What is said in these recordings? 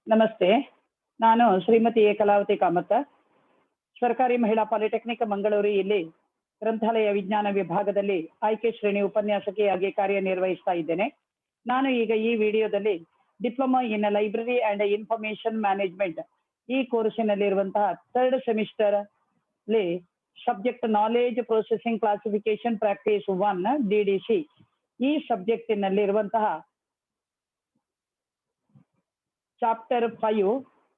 ನಮಸ್ತೆ. ನಾನು ಶ್ರೀಮತಿ ಎ ಕಲಾವತಿ ಕಾಮತ್, ಸರ್ಕಾರಿ ಮಹಿಳಾ ಪಾಲಿಟೆಕ್ನಿಕ್ ಮಂಗಳೂರು ಇಲ್ಲಿ ಗ್ರಂಥಾಲಯ ವಿಜ್ಞಾನ ವಿಭಾಗದಲ್ಲಿ ಆಯ್ಕೆ ಶ್ರೇಣಿ ಉಪನ್ಯಾಸಕಿಯಾಗಿ ಕಾರ್ಯನಿರ್ವಹಿಸ್ತಾ ಇದ್ದೇನೆ. ನಾನು ಈಗ ಈ ವಿಡಿಯೋದಲ್ಲಿ diploma in library and information management ಈ ಕೋರ್ಸಿನಲ್ಲಿರುವಂತಹ 3rd ಸೆಮಿಸ್ಟರ್ ಅಲ್ಲಿ subject knowledge processing classification practice 1 DDC ಈ ಸಬ್ಜೆಕ್ಟಿನಲ್ಲಿರುವಂತಹ chapter 5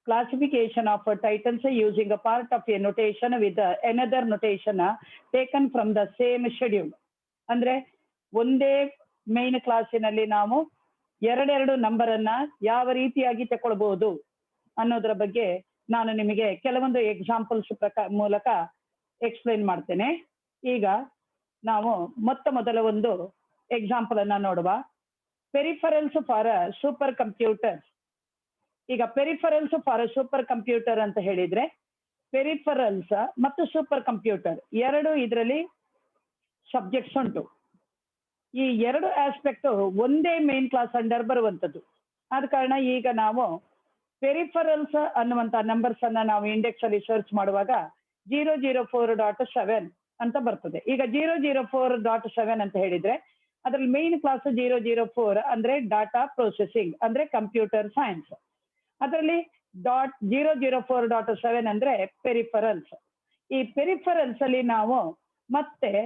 classification of titles using a part of a notation with another notation taken from the same schedule. ಅಂದ್ರೆ ಒಂದೇ main ಕ್ಲಾಸಿನಲ್ಲಿ ನಾವು ಎರಡೆರಡು number ಅನ್ನ ಯಾವ ರೀತಿಯಾಗಿ ತಗೊಳ್ಬಹುದು ಅನ್ನೋದ್ರ ಬಗ್ಗೆ ನಾನು ನಿಮಗೆ ಕೆಲವೊಂದು ಎಕ್ಸಾಂಪಲ್ಸ್ ಮೂಲಕ ಎಕ್ಸ್ಪ್ಲೈನ್ ಮಾಡ್ತೇನೆ. ಈಗ ನಾವು ಮೊದಲ ಒಂದು ಎಕ್ಸಾಂಪಲ್ ಅನ್ನ ನೋಡುವ. ಪೆರಿಫರಲ್ಸ್ ಫಾರ್ ಸೂಪರ್ ಕಂಪ್ಯೂಟರ್. ಈಗ ಪೆರಿಫರಲ್ಸ್ ಫಾರ್ ಸೂಪರ್ ಕಂಪ್ಯೂಟರ್ ಅಂತ ಹೇಳಿದ್ರೆ ಪೆರಿಫರಲ್ಸ್ ಮತ್ತು ಸೂಪರ್ ಕಂಪ್ಯೂಟರ್ ಎರಡು ಇದರಲ್ಲಿ ಸಬ್ಜೆಕ್ಟ್ಸ್ ಉಂಟು. ಈ ಎರಡು ಆಸ್ಪೆಕ್ಟ್ ಒಂದೇ ಮೇನ್ ಕ್ಲಾಸ್ ಅಂಡರ್ ಬರುವಂಥದ್ದು. ಆದ ಕಾರಣ ಈಗ ನಾವು ಪೆರಿಫರಲ್ಸ್ ಅನ್ನುವಂತ ನಂಬರ್ಸ್ ಅನ್ನ ನಾವು ಇಂಡೆಕ್ಸ್ ಅಲ್ಲಿ ಸರ್ಚ್ ಮಾಡುವಾಗ 004.7 ಅಂತ ಬರ್ತದೆ. ಈಗ 004.7 ಅಂತ ಹೇಳಿದ್ರೆ ಅದ್ರಲ್ಲಿ ಮೇನ್ ಕ್ಲಾಸ್ 004 ಅಂದ್ರೆ ಡಾಟಾ ಪ್ರೊಸೆಸಿಂಗ್ ಅಂದ್ರೆ ಕಂಪ್ಯೂಟರ್ ಸೈನ್ಸ್. ಅದರಲ್ಲಿ 004.7 ಅಂದ್ರೆ ಪೆರಿಫರಲ್ಸ್. ಈ ಪೆರಿಫರಲ್ಸ್ ಅಲ್ಲಿ ನಾವು 7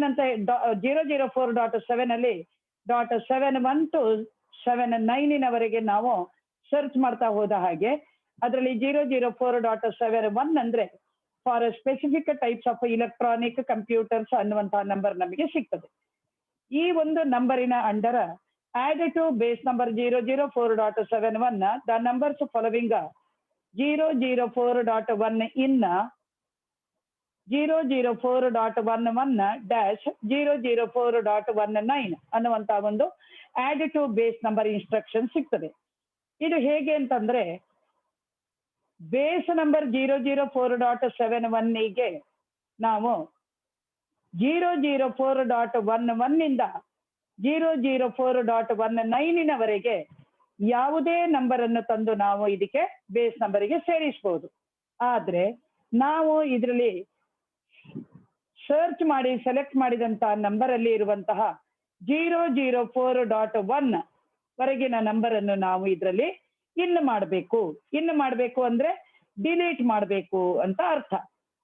ಅಂತ 004.7 ಅಲ್ಲಿ .71 to 79 ನಾವು ಸರ್ಚ್ ಮಾಡ್ತಾ ಹೋದ ಹಾಗೆ ಅದರಲ್ಲಿ 004.71 ಅಂದ್ರೆ for specific types of electronic computers ಅನ್ನುವಂತಹ ನಂಬರ್ ನಮಗೆ ಸಿಗ್ತದೆ. ಈ ಒಂದು ನಂಬರಿನ under add to base number 004.71 the numbers following 004.1 in 004.11 -004.19 ಅನ್ನುವಂತ ಒಂದು add to base number instruction ಸಿಗ್ತದೆ. ಇದು ಹೇಗೆ ಅಂತಂದ್ರೆ ಬೇಸ್ ನಂಬರ್ 004.71 ಗೆ ನಾವು 004.11 ಇಂದ 004.19 ಯಾವುದೇ ನಂಬರ್ ಅನ್ನು ತಂದು ನಾವು ಇದಕ್ಕೆ ಬೇಸ್ ನಂಬರಿಗೆ ಸೇರಿಸಬಹುದು. ಆದ್ರೆ ನಾವು ಇದರಲ್ಲಿ ಸರ್ಚ್ ಮಾಡಿ ಸೆಲೆಕ್ಟ್ ಮಾಡಿದಂತಹ ನಂಬರ್ ಅಲ್ಲಿ ಇರುವಂತಹ 004.1 ವರೆಗಿನ ನಂಬರ್ ಅನ್ನು ನಾವು ಇದರಲ್ಲಿ ಇನ್ನು ಮಾಡಬೇಕು ಅಂದ್ರೆ ಡಿಲೀಟ್ ಮಾಡಬೇಕು ಅಂತ ಅರ್ಥ.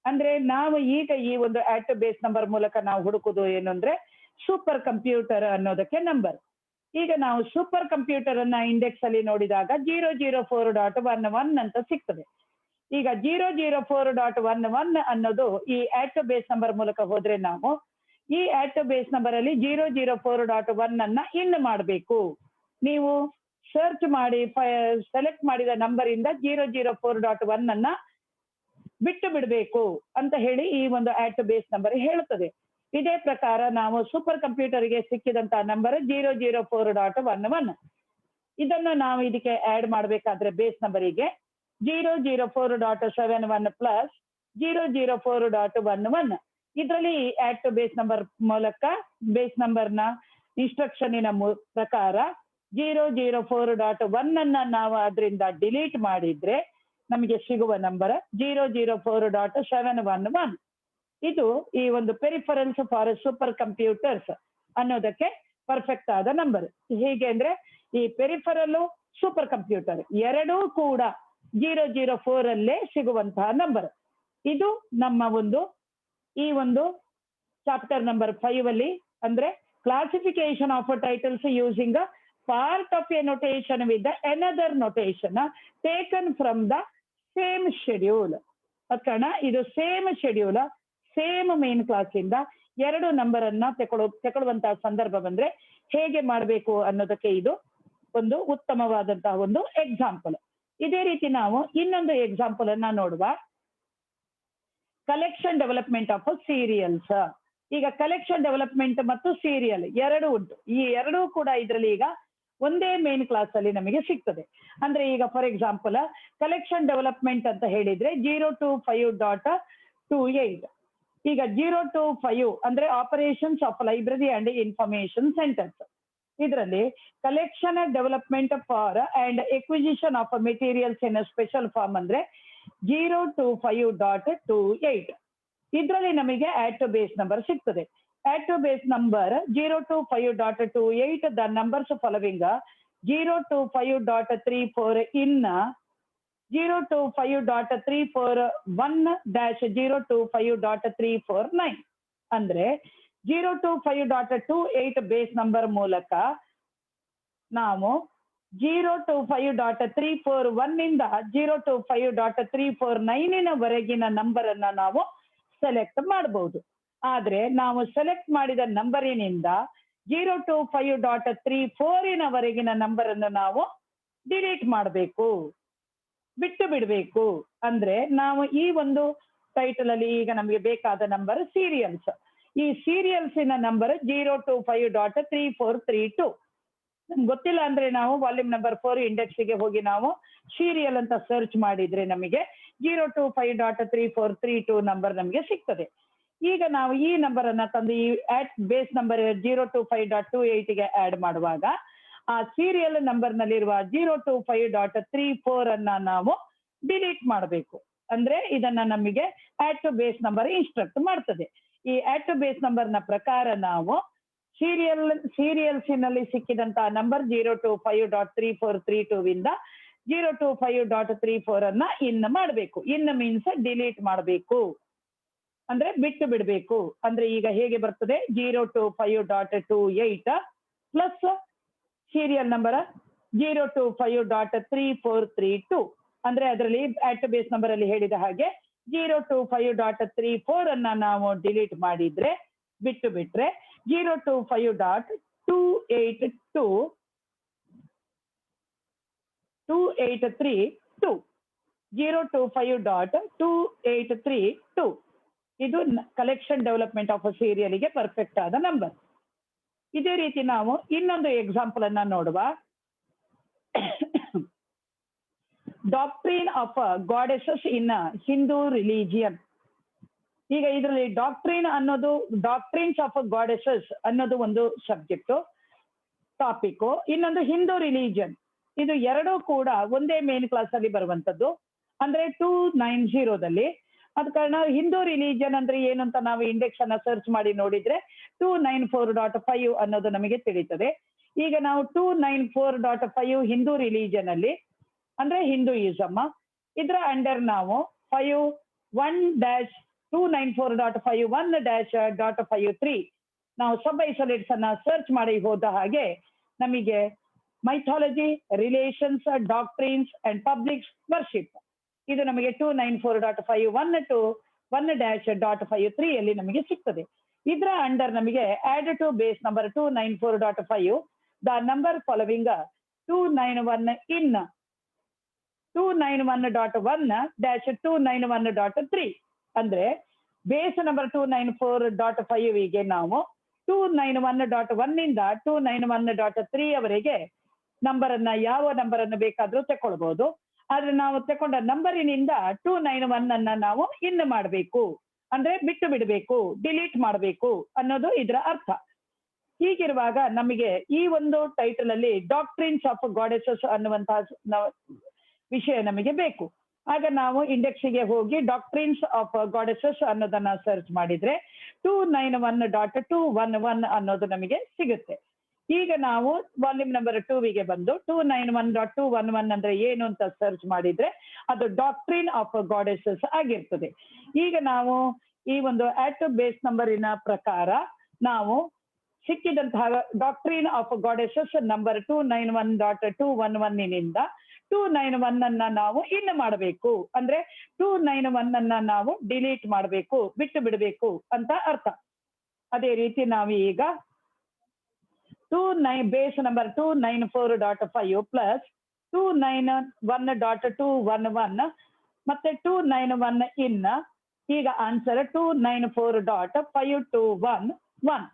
ಅಂದ್ರೆ ನಾವು ಈಗ ಈ ಒಂದು ಆಟ್ ಬೇಸ್ ನಂಬರ್ ಮೂಲಕ ನಾವು ಹುಡುಕುದು ಏನು ಅಂದ್ರೆ ಸೂಪರ್ ಕಂಪ್ಯೂಟರ್ ಅನ್ನೋದಕ್ಕೆ ನಂಬರ್. ಈಗ ನಾವು ಸೂಪರ್ ಕಂಪ್ಯೂಟರ್ ಅನ್ನ ಇಂಡೆಕ್ಸ್ ಅಲ್ಲಿ ನೋಡಿದಾಗ 004.11 ಅಂತ ಸಿಗ್ತದೆ. ಈಗ 004.11 ಅನ್ನೋದು ಈ ಆಟ್ ಬೇಸ್ ನಂಬರ್ ಮೂಲಕ ಹೋದ್ರೆ ನಾವು ಈ ಆಟ್ ಬೇಸ್ ನಂಬರ್ ಅಲ್ಲಿ 004.1 ಅನ್ನ ಇನ್ನು ಮಾಡಬೇಕು. ನೀವು ಸರ್ಚ್ ಮಾಡಿ ಸೆಲೆಕ್ಟ್ ಮಾಡಿದ ನಂಬರ್ ಇಂದ 004.1 ಅನ್ನ ಬಿಟ್ಟು ಬಿಡಬೇಕು ಅಂತ ಹೇಳಿ ಈ ಒಂದು ಆಟ್ ಬೇಸ್ ನಂಬರ್ ಹೇಳುತ್ತದೆ. ಇದೇ ಪ್ರಕಾರ ನಾವು ಸೂಪರ್ ಕಂಪ್ಯೂಟರ್ಗೆ ಸಿಕ್ಕಿದಂತಹ ನಂಬರ್ 004.11. ಇದನ್ನು ನಾವು ಇದಕ್ಕೆ ಆಡ್ ಮಾಡಬೇಕಾದ್ರೆ ಬೇಸ್ ನಂಬರಿಗೆ 004.71 ಪ್ಲಸ್ 004.11 ಇದರಲ್ಲಿ ಆಟ್ ಬೇಸ್ ನಂಬರ್ ಮೂಲಕ ಬೇಸ್ ನಂಬರ್ನ ಇನ್ಸ್ಟ್ರಕ್ಷನಿನ ಪ್ರಕಾರ 004.1 ಅನ್ನ ನಾವು ಅದರಿಂದ ಡಿಲೀಟ್ ಮಾಡಿದ್ರೆ ನಮಗೆ ಸಿಗುವ ನಂಬರ್ 004.711. ಇದು ಈ ಒಂದು ಪೆರಿಫರಲ್ಸ್ ಫಾರ್ ಸೂಪರ್ ಕಂಪ್ಯೂಟರ್ಸ್ ಅನ್ನೋದಕ್ಕೆ ಪರ್ಫೆಕ್ಟ್ ಆದ ನಂಬರ್. ಹೇಗೆ ಅಂದ್ರೆ ಈ ಪೆರಿಫರಲ್ ಸೂಪರ್ ಕಂಪ್ಯೂಟರ್ ಎರಡೂ ಕೂಡ 004 ಅಲ್ಲೇ ಸಿಗುವಂತಹ ನಂಬರ್. ಇದು ನಮ್ಮ ಈ ಒಂದು ಚಾಪ್ಟರ್ ನಂಬರ್ 5 ಅಲ್ಲಿ ಅಂದ್ರೆ classification of titles using part of A notation with another notation taken from the same schedule. ಅದ ಕಾರಣ ಇದು same schedule same main clause ಇಂದ ಎರಡು ನಂಬರ್ ಅನ್ನ ತಗೊಳ್ಳುವಂತಹ ಸಂದರ್ಭ ಬಂದ್ರೆ ಹೇಗೆ ಮಾಡಬೇಕು ಅನ್ನೋದಕ್ಕೆ ಇದು ಒಂದು ಉತ್ತಮವಾದಂತಹ ಒಂದು ಎಕ್ಸಾಂಪಲ್. ಇದೇ ರೀತಿ ನಾವು ಇನ್ನೊಂದು ಎಕ್ಸಾಂಪಲ್ ಅನ್ನ ನೋಡುವ. Collection development of serials. ಈಗ ಕಲೆಕ್ಷನ್ ಡೆವಲಪ್ಮೆಂಟ್ ಮತ್ತು ಸೀರಿಯಲ್ ಎರಡು ಉಂಟು. ಈ ಎರಡೂ ಕೂಡ ಇದರಲ್ಲಿ ಈಗ ಒಂದೇ ಮೇನ್ ಕ್ಲಾಸ್ ಅಲ್ಲಿ ನಮಗೆ ಸಿಗ್ತದೆ. ಅಂದ್ರೆ ಈಗ ಫಾರ್ ಎಕ್ಸಾಂಪಲ್ ಕಲೆಕ್ಷನ್ ಡೆವಲಪ್ಮೆಂಟ್ ಅಂತ ಹೇಳಿದ್ರೆ 025.28. ಈಗ 025 ಅಂದ್ರೆ operations of library and information centers. ಇದರಲ್ಲಿ collection development for and acquisition of materials in special form ಅಂದ್ರೆ 025.28. ಇದರಲ್ಲಿ ನಮಗೆ ಆಡ್ ಟು ಬೇಸ್ ನಂಬರ್ ಸಿಗ್ತದೆ. Add to base number 025.28 the numbers following 025.34 in 025.341-025.349 ಅಂದ್ರೆ 025.28 ಬೇಸ್ ನಂಬರ್ ಮೂಲಕ ನಾವು 025.341 ಇಂದ 025.349 ವರೆಗಿನ ನಂಬರ್ ಅನ್ನ ನಾವು ಸೆಲೆಕ್ಟ್ ಮಾಡಬಹುದು. ಆದ್ರೆ ನಾವು ಸೆಲೆಕ್ಟ್ ಮಾಡಿದ ನಂಬರಿನಿಂದ 025.34 ವರೆಗಿನ ನಂಬರ್ ಅನ್ನು ನಾವು ಡಿಲೀಟ್ ಮಾಡಬೇಕು, ಬಿಟ್ಟು ಬಿಡಬೇಕು. ಅಂದ್ರೆ ನಾವು ಈ ಒಂದು ಟೈಟಲ್ ಅಲ್ಲಿ ಈಗ ನಮಗೆ ಬೇಕಾದ ನಂಬರ್ ಸೀರಿಯಲ್ಸ್. ಈ ಸೀರಿಯಲ್ಸಿನ ನಂಬರ್ 025.3432. ನಮ್ಗೆ ಗೊತ್ತಿಲ್ಲ ಅಂದ್ರೆ ನಾವು ವಾಲ್ಯೂಮ್ ನಂಬರ್ 4 ಇಂಡೆಕ್ಸ್ಗೆ ಹೋಗಿ ನಾವು ಸೀರಿಯಲ್ ಅಂತ ಸರ್ಚ್ ಮಾಡಿದ್ರೆ ನಮಗೆ 025.3432 ನಂಬರ್ ನಮಗೆ ಸಿಗ್ತದೆ. ಈಗ ನಾವು ಈ ನಂಬರ್ ಅನ್ನ ತಂದು ಈ ಬೇಸ್ ನಂಬರ್ 025.28ಗೆ ಆಡ್ ಮಾಡುವಾಗ ಆ ಸೀರಿಯಲ್ ನಂಬರ್ ನಲ್ಲಿರುವ 025.34 ಅನ್ನ ನಾವು ಡಿಲೀಟ್ ಮಾಡಬೇಕು. ಅಂದ್ರೆ ಇದನ್ನ ನಮಗೆ add to base number instruct ಮಾಡ್ತದೆ. ಈ ಆಡ್ ಟು ಬೇಸ್ ನಂಬರ್ ನ ಪ್ರಕಾರ ನಾವು ಸೀರಿಯಲ್ಸಿನಲ್ಲಿ ಸಿಕ್ಕಿದಂತಹ ನಂಬರ್ 025.3432 ಇಂದ 025.34 ಅನ್ನ ಇನ್ ಮಾಡಬೇಕು. ಇನ್ ಮೀನ್ಸ್ ಡಿಲೀಟ್ ಮಾಡಬೇಕು, ಅಂದ್ರೆ ಬಿಟ್ಟು ಬಿಡಬೇಕು. ಅಂದ್ರೆ ಈಗ ಹೇಗೆ ಬರ್ತದೆ 025.28 ಪ್ಲಸ್ ಸೀರಿಯಲ್ ನಂಬರ್ 025.3432. ಅಂದ್ರೆ ಅದರಲ್ಲಿ ಆಟ್ ಬೇಸ್ ನಂಬರ್ ಅಲ್ಲಿ ಹೇಳಿದ ಹಾಗೆ 025.34 ಅನ್ನ ನಾವು ಡಿಲೀಟ್ ಮಾಡಿದ್ರೆ ಬಿಟ್ಟು ಬಿಟ್ರೆ 025.2832 025.2832 ಇದು ಕಲೆಕ್ಷನ್ ಡೆವಲಪ್ಮೆಂಟ್ ಆಫ್ ಸೀರಿಯಲ್ಗೆ ಪರ್ಫೆಕ್ಟ್ ಆದ ನಂಬರ್. ಇದೇ ರೀತಿ ನಾವು ಇನ್ನೊಂದು ಎಕ್ಸಾಂಪಲ್ ಅನ್ನ ನೋಡುವ. Doctrine of goddesses in Hindu religion. ಈಗ ಇದರಲ್ಲಿ ಡಾಕ್ಟ್ರಿನ್ ಅನ್ನೋದು ಡಾಕ್ಟ್ರಿನ್ಸ್ ಆಫ್ ಗಾಡೆಸಸ್ ಅನ್ನೋದು ಒಂದು ಸಬ್ಜೆಕ್ಟ್ ಟಾಪಿಕ್, ಇನ್ನೊಂದು ಹಿಂದೂ ರಿಲಿಜಿಯನ್. ಇದು ಎರಡೂ ಕೂಡ ಒಂದೇ ಮೇನ್ ಕ್ಲಾಸ್ ಅಲ್ಲಿ ಬರುವಂತದ್ದು, ಅಂದ್ರೆ 290ದಲ್ಲಿ. ಅದ ಕಾರಣ ಹಿಂದೂ ರಿಲಿಜಿಯನ್ ಅಂದ್ರೆ ಏನು ಅಂತ ನಾವು ಇಂಡೆಕ್ಸ್ ಅನ್ನ ಸರ್ಚ್ ಮಾಡಿ ನೋಡಿದ್ರೆ 294.5 ಅನ್ನೋದು ನಮಗೆ ತಿಳಿತದೆ. ಈಗ ನಾವು 294.5 ಹಿಂದೂ ರಿಲಿಜಿಯನ್ ಅಲ್ಲಿ ಅಂದ್ರೆ ಹಿಂದೂಯಿಸಮ್, ಇದ್ರ ಅಂಡರ್ ನಾವು 294.51-1-53 ನಾವು ಸಬ್ ಐಸೋಲೇಟ್ಸ್ ಅನ್ನ ಸರ್ಚ್ ಮಾಡಿ ಹೋದ ಹಾಗೆ ನಮಗೆ mythology, relations, doctrines and public worship ಇದು ನಮಗೆ 294.51 to 1-53 ಅಲ್ಲಿ ನಮಗೆ ಸಿಗ್ತದೆ. ಇದರ ಅಂಡರ್ ನಮಗೆ add to base number 294.5 the number following 291 in 291.1-291.3 ಅಂದ್ರೆ ಬೇಸ್ ನಂಬರ್ 294.5ಗೆ ನಾವು 291.1 ಇಂದ 291.3 ಅವರೆಗೆ ನಂಬರ್ ಅನ್ನ ಯಾವ ನಂಬರ್ ಅನ್ನು ಬೇಕಾದ್ರೂ ತಗೊಳ್ಬಹುದು. ಆದ್ರೆ ನಾವು ತಗೊಂಡ ನಂಬರಿನಿಂದ 291 ಅನ್ನ ನಾವು ಇನ್ ಮಾಡಬೇಕು, ಅಂದ್ರೆ ಬಿಟ್ಟು ಬಿಡಬೇಕು, ಡಿಲೀಟ್ ಮಾಡಬೇಕು ಅನ್ನೋದು ಇದರ ಅರ್ಥ. ಹೀಗಿರುವಾಗ ನಮಗೆ ಈ ಒಂದು ಟೈಟಲ್ ಅಲ್ಲಿ ಡಾಕ್ಟ್ರಿನ್ಸ್ ಆಫ್ ಗಾಡೆಸಸ್ ಅನ್ನುವಂತಹ ವಿಷಯ ನಮಗೆ ಬೇಕು. ಆಗ ನಾವು ಇಂಡೆಕ್ಸ್ಗೆ ಹೋಗಿ ಡಾಕ್ಟ್ರಿನ್ಸ್ ಆಫ್ ಗಾಡೆಸಸ್ ಅನ್ನೋದನ್ನ ಸರ್ಚ್ ಮಾಡಿದ್ರೆ 291.211 ಅನ್ನೋದು ನಮಗೆ ಸಿಗುತ್ತೆ. ಈಗ ನಾವು ವಾಲ್ಯೂಮ್ ನಂಬರ್ 2ಗೆ ಬಂದು 291.211 ಅಂದ್ರೆ ಏನು ಅಂತ ಸರ್ಚ್ ಮಾಡಿದ್ರೆ ಅದು ಡಾಕ್ಟ್ರಿನ್ ಆಫ್ ಗಾಡೆಸಸ್ ಆಗಿರ್ತದೆ. ಈಗ ನಾವು ಈ ಒಂದು ಆಟ್ ಬೇಸ್ ನಂಬರಿನ ಪ್ರಕಾರ ನಾವು ಸಿಕ್ಕಿದಂತಹ ಡಾಕ್ಟ್ರಿನ್ ಆಫ್ ಗಾಡೆಸಸ್ ನಂಬರ್ 291.211 ನಿಂದ 291 ಅನ್ನ ನಾವು ಇನ್ ಮಾಡಬೇಕು, ಅಂದ್ರೆ 291 ಅನ್ನ ನಾವು ಡಿಲೀಟ್ ಮಾಡಬೇಕು, ಬಿಟ್ಟು ಬಿಡಬೇಕು ಅಂತ ಅರ್ಥ. ಅದೇ ರೀತಿ ನಾವು ಈಗ ಬೇಸ್ ನಂಬರ್ 294.5 ಪ್ಲಸ್ 291.211 ಮತ್ತೆ 291 ಇನ್ ಈಗ answer 294.5211.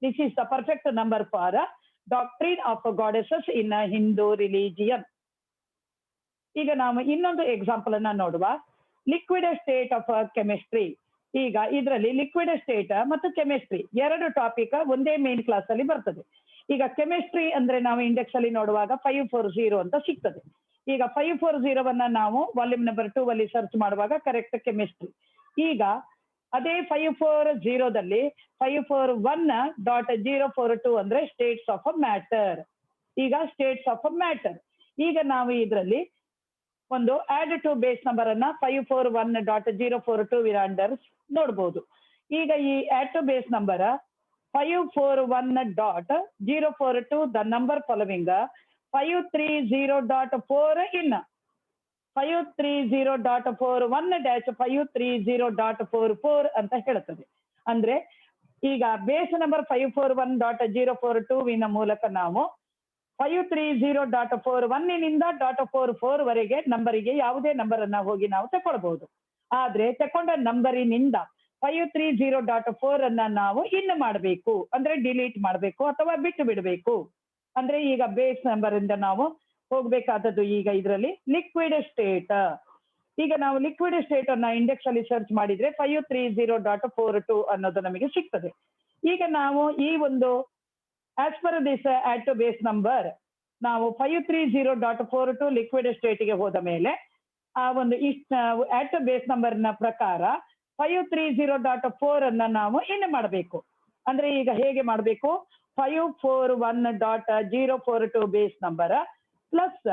This is the perfect number for doctrine of goddesses in Hindu religion. ಈಗ ನಾವು ಇನ್ನೊಂದು ಎಕ್ಸಾಂಪಲ್ ಅನ್ನ ನೋಡುವ. Liquid state of chemistry. ಈಗ ಇದರಲ್ಲಿ ಲಿಕ್ವಿಡ್ ಸ್ಟೇಟ್ ಮತ್ತು ಕೆಮಿಸ್ಟ್ರಿ ಎರಡು ಟಾಪಿಕ್ ಒಂದೇ ಮೇನ್ ಕ್ಲಾಸ್ ಅಲ್ಲಿ ಬರ್ತದೆ. ಈಗ ಕೆಮಿಸ್ಟ್ರಿ ಅಂದ್ರೆ ನಾವು ಇಂಡೆಕ್ಸ್ ಅಲ್ಲಿ ನೋಡುವಾಗ 540 ಅಂತ ಸಿಗ್ತದೆ. ಈಗ 540 ನಾವು ವಾಲ್ಯೂಮ್ ನಂಬರ್ 2 ಅಲ್ಲಿ ಸರ್ಚ್ ಮಾಡುವಾಗ ಕರೆಕ್ಟ್ ಕೆಮಿಸ್ಟ್ರಿ. ಈಗ ಅದೇ 540ದಲ್ಲಿ 541.042 ಅಂದ್ರೆ ಸ್ಟೇಟ್ಸ್ ಆಫ್ ಅ ಮ್ಯಾಟರ್. ಈಗ ಸ್ಟೇಟ್ಸ್ ಆಫ್ ಅ ಮ್ಯಾಟರ್. ಈಗ ನಾವು ಇದರಲ್ಲಿ ಒಂದು ಆಡ್ ಟು ಬೇಸ್ ನಂಬರ್ ಅನ್ನ 541.042 ವಿರಾಂಡರ್ಸ್ ನೋಡ್ಬೋದು. ಈಗ ಈ add to base number 541.042 the number following 530.4 in 530.41-530.44 ಅಂತ ಹೇಳುತ್ತದೆ. ಅಂದ್ರೆ ಈಗ ಬೇಸ್ ನಂಬರ್ 541.042 ವಿನ ಮೂಲಕ ನಾವು 530.41 ನಿಂದ .44 ವರೆಗೆ ನಂಬರಿಗೆ ಯಾವುದೇ ನಂಬರ್ ಅನ್ನ ಹೋಗಿ ನಾವು ತಗೊಳ್ಬಹುದು. ಆದ್ರೆ ತಕೊಂಡ ನಂಬರಿನಿಂದ 530.4 ಅನ್ನ ನಾವು ಇನ್ನು ಮಾಡಬೇಕು ಅಂದ್ರೆ ಡಿಲೀಟ್ ಮಾಡಬೇಕು ಅಥವಾ ಬಿಟ್ಟು ಬಿಡಬೇಕು. ಅಂದ್ರೆ ಈಗ ಬೇಸ್ ನಂಬರ್ ಇಂದ ನಾವು ಹೋಗ್ಬೇಕಾದದ್ದು ಈಗ ಇದರಲ್ಲಿ ಲಿಕ್ವಿಡ್ ಸ್ಟೇಟ್. ಈಗ ನಾವು ಲಿಕ್ವಿಡ್ ಸ್ಟೇಟ್ ಅನ್ನ ಇಂಡೆಕ್ಸ್ ಅಲ್ಲಿ ಸರ್ಚ್ ಮಾಡಿದ್ರೆ 530.42 ಅನ್ನೋದು ನಮಗೆ ಸಿಗ್ತದೆ. ಈಗ ನಾವು ಈ ಒಂದು as per this add to base number ನಾವು 530.42 ಲಿಕ್ವಿಡ್ ಸ್ಟೇಟ್ಗೆ ಹೋದ ಮೇಲೆ ಆ ಒಂದು ಆಡ್ ಟು ಬೇಸ್ ನಂಬರ್ ನ ಪ್ರಕಾರ 530.4 ಅನ್ನ ನಾವು ಇನ್ನು ಮಾಡಬೇಕು. ಅಂದ್ರೆ ಈಗ ಹೇಗೆ ಮಾಡಬೇಕು, 541.042 base number plus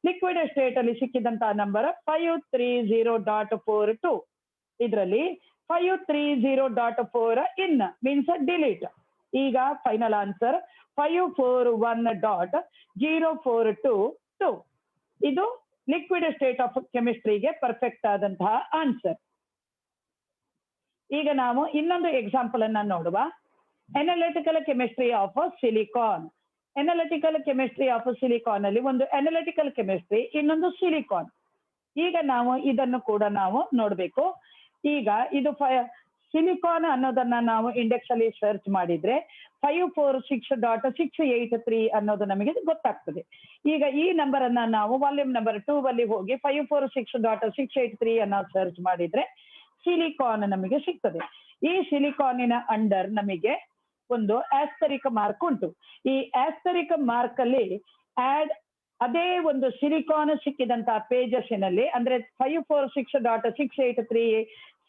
liquid state ಅಲ್ಲಿ ಸಿಕ್ಕಿದಂತಹ ನಂಬರ್ 530.42. ಇದರಲ್ಲಿ 530.4 ಇನ್ ಮೀನ್ಸ್ ಡಿಲೀಟ್. ಈಗ ಫೈನಲ್ ಆನ್ಸರ್ 541.042. ಇದು ಲಿಕ್ವಿಡ್ ಸ್ಟೇಟ್ ಆಫ್ ಕೆಮಿಸ್ಟ್ರಿಗೆ ಪರ್ಫೆಕ್ಟ್ ಆದಂತಹ ಆನ್ಸರ್. ಈಗ ನಾವು ಇನ್ನೊಂದು ಎಕ್ಸಾಂಪಲ್ ಅನ್ನ ನೋಡುವ. Analytical chemistry of silicon. Analytical chemistry of silicon ಅಲ್ಲಿ ಒಂದು ಅನಾಲಿಟಿಕಲ್ ಕೆಮಿಸ್ಟ್ರಿ, ಇನ್ನೊಂದು ಸಿಲಿಕಾನ್. ಈಗ ನಾವು ಇದನ್ನು ಕೂಡ ನಾವು ನೋಡ್ಬೇಕು. ಈಗ ಇದು ಸಿಲಿಕಾನ್ ಅನ್ನೋದನ್ನ ನಾವು ಇಂಡೆಕ್ಸ್ ಅಲ್ಲಿ ಸರ್ಚ್ ಮಾಡಿದ್ರೆ 546.683 ಅನ್ನೋದು ನಮಗೆ ಗೊತ್ತಾಗ್ತದೆ. ಈಗ ಈ ನಂಬರ್ ಅನ್ನ ನಾವು ವಾಲ್ಯೂಮ್ ನಂಬರ್ 2 ಅಲ್ಲಿ ಹೋಗಿ 546.683 ಅನ್ನ ಸರ್ಚ್ ಮಾಡಿದ್ರೆ ಸಿಲಿಕಾನ್ ನಮಗೆ ಸಿಗ್ತದೆ. ಈ ಸಿಲಿಕಾನಿನ ಅಂಡರ್ ನಮಗೆ ಒಂದು ಆಸ್ಟರಿಕ್ ಮಾರ್ಕ್ ಉಂಟು. ಈ ಆಸ್ಟರಿಕ್ ಮಾರ್ಕ್ ಅಲ್ಲಿ ಅದೇ ಒಂದು ಸಿಲಿಕಾನ್ ಸಿಕ್ಕಿದಂತಹ ಪೇಜಸ್ಸಿನಲ್ಲಿ ಅಂದ್ರೆ 546.683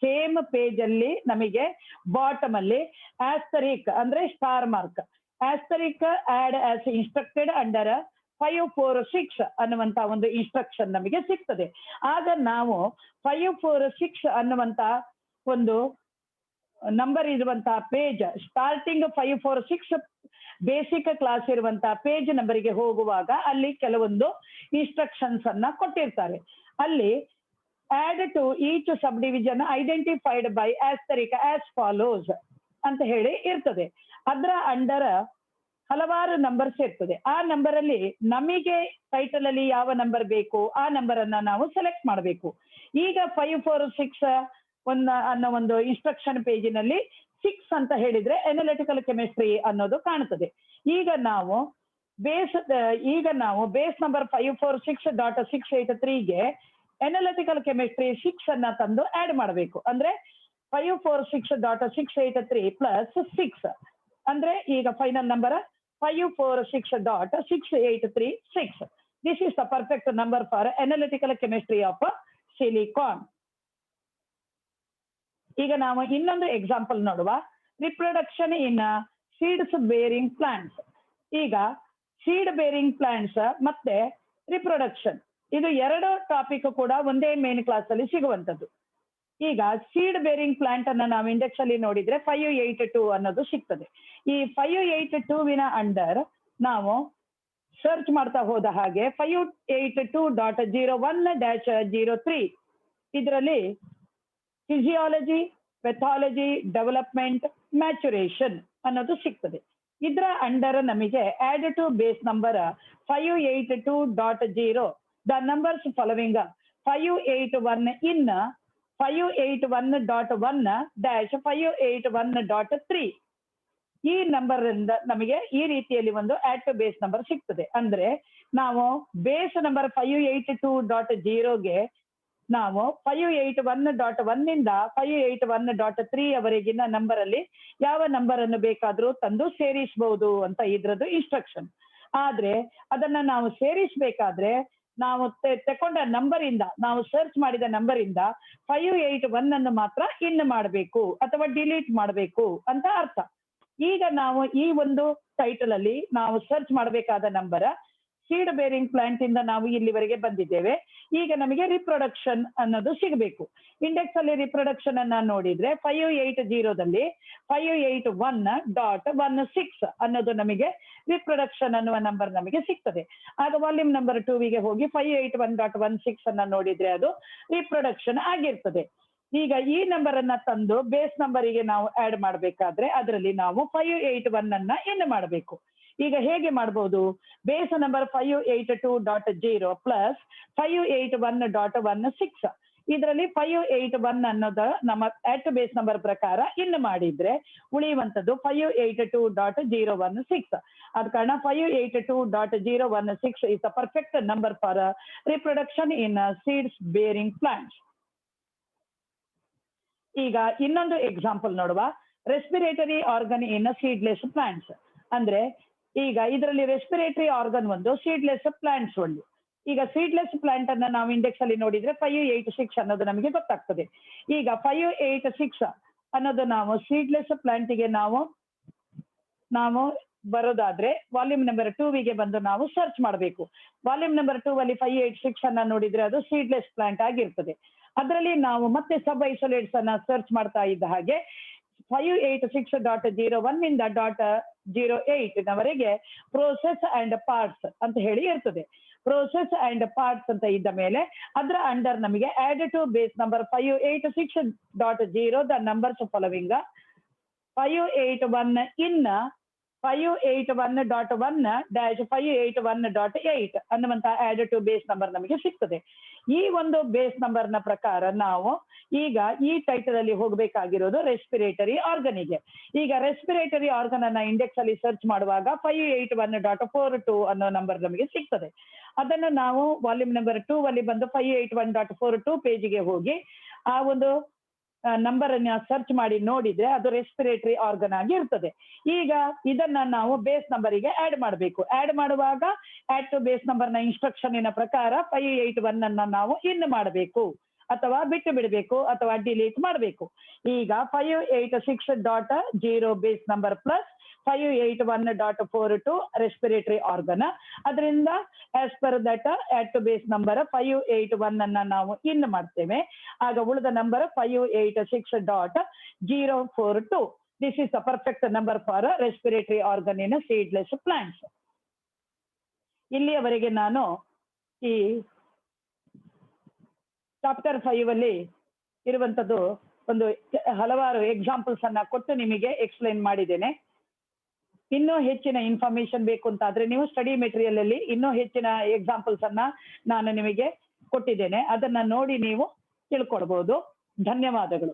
ಸೇಮ್ ಪೇಜ್ ಅಲ್ಲಿ ನಮಗೆ ಬಾಟಮ್ ಅಲ್ಲಿ ಆಸ್ಟರಿಕ್ ಅಂದ್ರೆ star mark, asterisk add as instructed under 546 ಅನ್ನುವಂತ ಒಂದು ಇನ್ಸ್ಟ್ರಕ್ಷನ್ ನಮಗೆ ಸಿಗ್ತದೆ. ಆಗ ನಾವು 546 ಅನ್ನುವಂತ ಒಂದು ನಂಬರ್ ಇರುವಂತಹ ಪೇಜ್ ಸ್ಟಾರ್ಟಿಂಗ್ 546 ಬೇಸಿಕ್ ಕ್ಲಾಸ್ ಇರುವಂತಹ ಪೇಜ್ ನಂಬರಿಗೆ ಹೋಗುವಾಗ ಅಲ್ಲಿ ಕೆಲವೊಂದು ಇನ್ಸ್ಟ್ರಕ್ಷನ್ಸ್ ಅನ್ನ ಕೊಟ್ಟಿರ್ತಾರೆ. ಅಲ್ಲಿ add to each subdivision identified by asterisk as follows ಅಂತ ಹೇಳಿ ಇರ್ತದೆ. ಅದರ ಅಂಡರ್ ಹಲವಾರು ನಂಬರ್ಸ್ ಇರ್ತದೆ. ಆ ನಂಬರ್ ಅಲ್ಲಿ ನಮಗೆ ಟೈಟಲ್ ಅಲ್ಲಿ ಯಾವ ನಂಬರ್ ಬೇಕು ಆ ನಂಬರ್ ಅನ್ನ ನಾವು ಸೆಲೆಕ್ಟ್ ಮಾಡಬೇಕು. ಈಗ 546 ಅನ್ನೋ ಒಂದು ಇನ್ಸ್ಟ್ರಕ್ಷನ್ ಪೇಜಿನಲ್ಲಿ 6 ಅಂತ ಹೇಳಿದ್ರೆ ಅನಾಲಿಟಿಕಲ್ ಕೆಮಿಸ್ಟ್ರಿ ಅನ್ನೋದು ಕಾಣುತ್ತದೆ. ಈಗ ನಾವು ಬೇಸ್ ನಂಬರ್ 546.683ಗೆ ಅನಾಲಿಟಿಕಲ್ ಕೆಮಿಸ್ಟ್ರಿ 6 ಅನ್ನ ತಂದು ಆಡ್ ಮಾಡಬೇಕು. ಅಂದ್ರೆ 546.683 ಪ್ಲಸ್ 6 ಅಂದ್ರೆ ಈಗ final number 546.683. This is the perfect number for analytical chemistry of silicon. ಈಗ ನಾವು ಇನ್ನೊಂದು ಎಕ್ಸಾಂಪಲ್ ನೋಡುವ. ರಿಪ್ರೊಡಕ್ಷನ್ ಇನ್ ಸೀಡ್ಸ್ ಬೇರಿಂಗ್ ಪ್ಲಾಂಟ್ಸ್. ಈಗ ಸೀಡ್ ಬೇರಿಂಗ್ ಪ್ಲಾಂಟ್ಸ್ ಮತ್ತೆ ರಿಪ್ರೊಡಕ್ಷನ್ ಇದು ಎರಡು ಟಾಪಿಕ್ ಕೂಡ ಒಂದೇ ಮೇನ್ ಕ್ಲಾಸ್ ಅಲ್ಲಿ ಸಿಗುವಂತದ್ದು. ಈಗ ಸೀಡ್ ಬೇರಿಂಗ್ ಪ್ಲಾಂಟ್ ಅನ್ನ ನಾವು ಇಂಡೆಕ್ಸ್ ಅಲ್ಲಿ ನೋಡಿದ್ರೆ 582 ಅನ್ನೋದು ಸಿಗ್ತದೆ. ಈ 582ವಿನ ಅಂಡರ್ ನಾವು ಸರ್ಚ್ ಮಾಡ್ತಾ ಹೋದ ಹಾಗೆ 582.01-03 ಇದರಲ್ಲಿ ಫಿಸಿಯಾಲಜಿ, ಪೆಥಾಲಜಿ, ಡೆವಲಪ್ಮೆಂಟ್, ಮ್ಯಾಚುರೇಷನ್ ಅನ್ನೋದು ಸಿಗ್ತದೆ. ಇದರ ಅಂಡರ್ ನಮಗೆ add to base number 582.0 the numbers following 581 in 581.1-581.3 ಈ ನಂಬರ್ ಇಂದ ನಮಗೆ ಈ ರೀತಿಯಲ್ಲಿ ಒಂದು ಆಡ್ ಟು ಬೇಸ್ ನಂಬರ್ ಸಿಗ್ತದೆ. ಅಂದ್ರೆ ನಾವು ಬೇಸ್ ನಂಬರ್ 582.0ಗೆ ನಾವು 581.1 ಇಂದ 581.3 ಅವರೆಗಿನ ನಂಬರ್ ಅಲ್ಲಿ ಯಾವ ನಂಬರ್ ಅನ್ನು ಬೇಕಾದ್ರೂ ತಂದು ಸೇರಿಸಬಹುದು ಅಂತ ಇದ್ರದ್ದು ಇನ್ಸ್ಟ್ರಕ್ಷನ್. ಆದ್ರೆ ಅದನ್ನ ನಾವು ಸೇರಿಸಬೇಕಾದ್ರೆ ನಾವು ತಕೊಂಡ ನಂಬರ್ ಇಂದ, ನಾವು ಸರ್ಚ್ ಮಾಡಿದ ನಂಬರ್ ಇಂದ 581 ಅನ್ನು ಮಾತ್ರ ಇನ್ ಮಾಡಬೇಕು ಅಥವಾ ಡಿಲೀಟ್ ಮಾಡಬೇಕು ಅಂತ ಅರ್ಥ. ಈಗ ನಾವು ಈ ಒಂದು ಟೈಟಲ್ ಅಲ್ಲಿ ನಾವು ಸರ್ಚ್ ಮಾಡಬೇಕಾದ ನಂಬರ್ ಸೀಡ್ ಬೇರಿಂಗ್ ಪ್ಲಾಂಟ್ ಇಂದ ನಾವು ಇಲ್ಲಿವರೆಗೆ ಬಂದಿದ್ದೇವೆ. ಈಗ ನಮಗೆ ರಿಪ್ರೊಡಕ್ಷನ್ ಅನ್ನೋದು ಸಿಗಬೇಕು. ಇಂಡೆಕ್ಸ್ ಅಲ್ಲಿ ರಿಪ್ರೊಡಕ್ಷನ್ ಅನ್ನ ನೋಡಿದ್ರೆ 580ದಲ್ಲಿ 581.16 ಅನ್ನೋದು ನಮಗೆ ರಿಪ್ರೊಡಕ್ಷನ್ ಅನ್ನುವ ನಂಬರ್ ನಮಗೆ ಸಿಗ್ತದೆ. ಆಗ ವಾಲ್ಯೂಮ್ ನಂಬರ್ 2ಗೆ ಹೋಗಿ 581.16 ಅನ್ನ ನೋಡಿದ್ರೆ ಅದು ರಿಪ್ರೊಡಕ್ಷನ್ ಆಗಿರ್ತದೆ. ಈಗ ಈ ನಂಬರ್ ಅನ್ನ ತಂದು ಬೇಸ್ ನಂಬರಿಗೆ ನಾವು ಆಡ್ ಮಾಡಬೇಕಾದ್ರೆ ಅದರಲ್ಲಿ ನಾವು 581 ಅನ್ನ ಇನ್ ಮಾಡಬೇಕು. ಈಗ ಹೇಗೆ ಮಾಡಬಹುದು? ಬೇಸ್ ನಂಬರ್ 582.0 ಪ್ಲಸ್ 581.16 ಇದರಲ್ಲಿ 581 ಅನ್ನೋದು ನಮ್ಮ ಅಟ್ ಬೇಸ್ ನಂಬರ್ ಪ್ರಕಾರ ಇನ್ ಮಾಡಿದ್ರೆ ಉಳಿಯುವಂತದ್ದು 582.016. ಆದ ಕಾರಣ 582.016 is the perfect number for reproduction in seeds bearing plants. ಈಗ ಇನ್ನೊಂದು ಎಕ್ಸಾಂಪಲ್ ನೋಡುವ. Respiratory organ in seedless plants. ಅಂದ್ರೆ ಈಗ ಇದರಲ್ಲಿ ರೆಸ್ಪಿರೇಟರಿ ಆರ್ಗನ್ ಒಂದು, ಸೀಡ್ಲೆಸ್ ಪ್ಲಾಂಟ್ಸ್ ಒಂದು. ಈಗ ಸೀಡ್ಲೆಸ್ ಪ್ಲಾಂಟ್ ಅನ್ನ ನಾವು ಇಂಡೆಕ್ಸ್ ಅಲ್ಲಿ ನೋಡಿದ್ರೆ 586 ಅನ್ನೋದು ನಮಗೆ ಗೊತ್ತಾಗ್ತದೆ. ಈಗ 586 ಅನ್ನೋದು ನಾವು ಸೀಡ್ಲೆಸ್ ಪ್ಲಾಂಟಿಗೆ ನಾವು ಬರೋದಾದ್ರೆ ವಾಲ್ಯೂಮ್ ನಂಬರ್ 2ಗೆ ಬಂದು ನಾವು ಸರ್ಚ್ ಮಾಡಬೇಕು. ವಾಲ್ಯೂಮ್ ನಂಬರ್ 2 ಅಲ್ಲಿ 586 ಅನ್ನ ನೋಡಿದ್ರೆ ಅದು ಸೀಡ್ಲೆಸ್ ಪ್ಲಾಂಟ್ ಆಗಿರ್ತದೆ. ಅದರಲ್ಲಿ ನಾವು ಮತ್ತೆ ಸಬ್ ಐಸೋಲೇಟ್ಸ್ ಅನ್ನ ಸರ್ಚ್ ಮಾಡ್ತಾ ಇದ್ದ ಹಾಗೆ 586.01 ಇಂದ .08 ನವರೆಗೆ ಪ್ರೋಸೆಸ್ ಅಂಡ್ ಪಾರ್ಟ್ಸ್ ಅಂತ ಹೇಳಿ ಇರ್ತದೆ. ಪ್ರೋಸೆಸ್ ಅಂಡ್ ಪಾರ್ಟ್ಸ್ ಅಂತ ಇದ್ದ ಮೇಲೆ ಅದರ ಅಂಡರ್ ನಮಗೆ add to base number 586.0 the numbers following 581 in 581.1-581.8 ಅನ್ನುವಂತ ಆಡ್ ಟು ಬೇಸ್ ನಂಬರ್ ನಮಗೆ ಸಿಗ್ತದೆ. ಈ ಒಂದು ಬೇಸ್ ನಂಬರ್ ನ ಪ್ರಕಾರ ನಾವು ಈಗ ಈ ಟೈಟಲ್ ಅಲ್ಲಿ ಹೋಗಬೇಕಾಗಿರೋದು ರೆಸ್ಪಿರೇಟರಿ ಆರ್ಗನಿಗೆ. ಈಗ ರೆಸ್ಪಿರೇಟರಿ ಆರ್ಗನ್ ಅನ್ನ ಇಂಡೆಕ್ಸ್ ಅಲ್ಲಿ ಸರ್ಚ್ ಮಾಡುವಾಗ 581.42 ಅನ್ನೋ ನಂಬರ್ ನಮಗೆ ಸಿಗ್ತದೆ. ಅದನ್ನು ನಾವು ವಾಲ್ಯೂಮ್ ನಂಬರ್ 2 ಅಲ್ಲಿ ಬಂದು 581.42 ಪೇಜಿಗೆ ಹೋಗಿ ಆ ಒಂದು ನಂಬರ್ ಅನ್ನ ಸರ್ಚ್ ಮಾಡಿ ನೋಡಿದ್ರೆ ಅದು ರೆಸ್ಪಿರೇಟರಿ ಆರ್ಗನ್ ಆಗಿ ಇರ್ತದೆ. ಈಗ ಇದನ್ನ ನಾವು ಬೇಸ್ ನಂಬರಿಗೆ ಆಡ್ ಮಾಡಬೇಕು. ಆಡ್ ಮಾಡುವಾಗ ಆಡ್ ಟು ಬೇಸ್ ನಂಬರ್ ನ ಇನ್ಸ್ಟ್ರಕ್ಷನ್ ಪ್ರಕಾರ 581 ಅನ್ನ ನಾವು ಇನ್ ಮಾಡಬೇಕು ಅಥವಾ ಬಿಟ್ಟು ಬಿಡಬೇಕು ಅಥವಾ ಡಿಲೀಟ್ ಮಾಡಬೇಕು. ಈಗ 586.0 base number plus 581.42 respiratory organ. ಅದರಿಂದ as per that add to base number 581 ಅನ್ನ ನಾವು ಇನ್ ಮಾಡ್ತೇವೆ. ಆಗ ಉಳಿದ number 586.042. This is the perfect number for respiratory organ in seedless plants. ಇಲ್ಲಿಯವರೆಗೆ ನಾನು ಈ ಚಾಪ್ಟರ್ 5 ಅಲ್ಲಿ ಇರುವಂತದ್ದು ಒಂದು ಹಲವಾರು ಎಕ್ಸಾಂಪಲ್ಸ್ ಅನ್ನ ಕೊಟ್ಟು ನಿಮಗೆ ಎಕ್ಸ್ಪ್ಲೈನ್ ಮಾಡಿದ್ದೇನೆ. ಇನ್ನೂ ಹೆಚ್ಚಿನ ಇನ್ಫಾರ್ಮೇಶನ್ ಬೇಕು ಅಂತ ಆದ್ರೆ ನೀವು ಸ್ಟಡಿ ಮೆಟೀರಿಯಲ್ ಅಲ್ಲಿ ಇನ್ನೂ ಹೆಚ್ಚಿನ ಎಕ್ಸಾಂಪಲ್ಸ್ ಅನ್ನ ನಾನು ನಿಮಗೆ ಕೊಟ್ಟಿದ್ದೇನೆ. ಅದನ್ನ ನೋಡಿ ನೀವು ತಿಳ್ಕೊಳ್ಬಹುದು. ಧನ್ಯವಾದಗಳು.